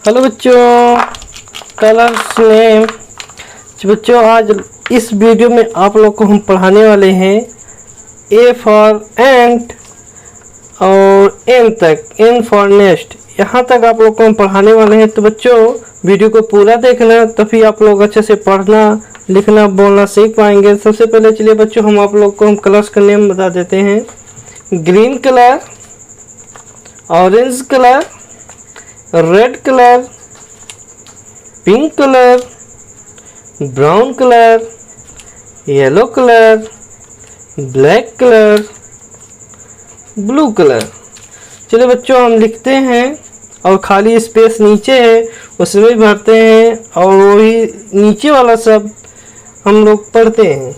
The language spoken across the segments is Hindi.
हेलो बच्चों, कलर्स नेम। बच्चों आज इस वीडियो में आप लोग को हम पढ़ाने वाले हैं ए फॉर एंट और एन तक, एन फॉर नेस्ट, यहाँ तक आप लोग को हम पढ़ाने वाले हैं। तो बच्चों वीडियो को पूरा देखना, तभी आप लोग अच्छे से पढ़ना, लिखना, बोलना सीख पाएंगे। सबसे पहले चलिए बच्चों हम आप लोग को हम कलर्स का नेम बता देते हैं। Green colour, orange colour, red colour, pink colour, brown colour, yellow colour, black colour, blue colour. चलिए बच्चों हम लिखते हैं और खाली स्पेस नीचे है उसमें भी भरते हैं और वही नीचे वाला सब हम लोग पढ़ते हैं।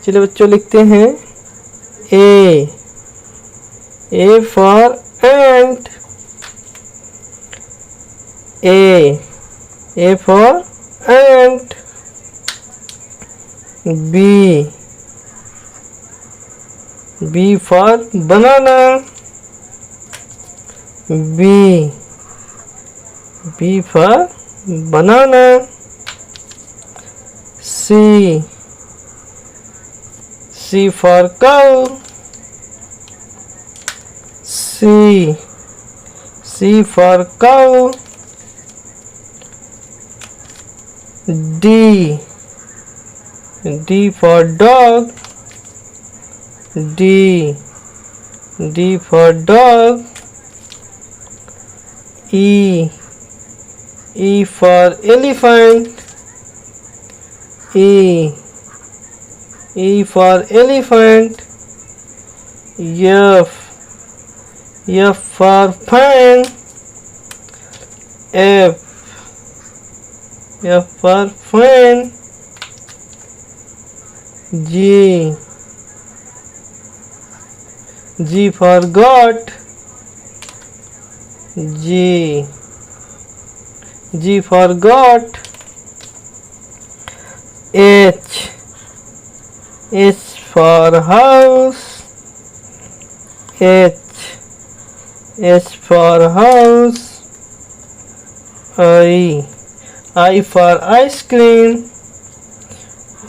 चलिए बच्चों लिखते हैं A for ant, A for ant, B for banana, B for banana, C for cow, C for cow, D for dog, D for dog, E for elephant, E for elephant, F for fan, F for fan, G for goat, G for goat, H for house, H for house, I for ice cream,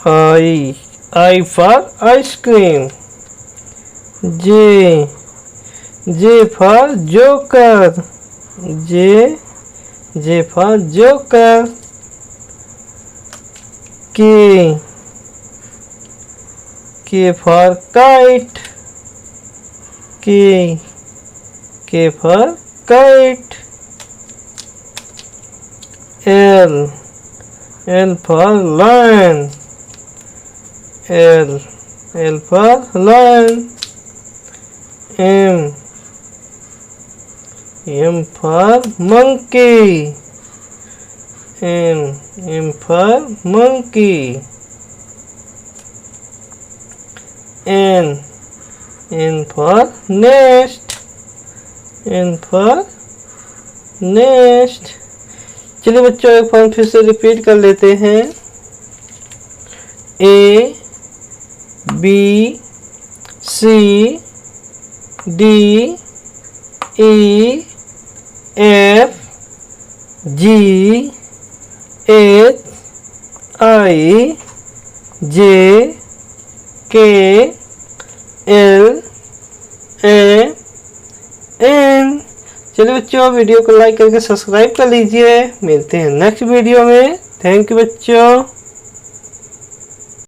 I for ice cream, J for joker, J for joker, K for kite, K for kite, L for lion, L for lion, M for monkey, M for monkey, N for nest, N for nest। चलिए बच्चों एक बार फिर से रिपीट कर लेते हैं। A B C D E F G H I J K L M N। चलिए बच्चों वीडियो को लाइक करके सब्सक्राइब कर लीजिए। मिलते हैं नेक्स्ट वीडियो में। थैंक यू बच्चों।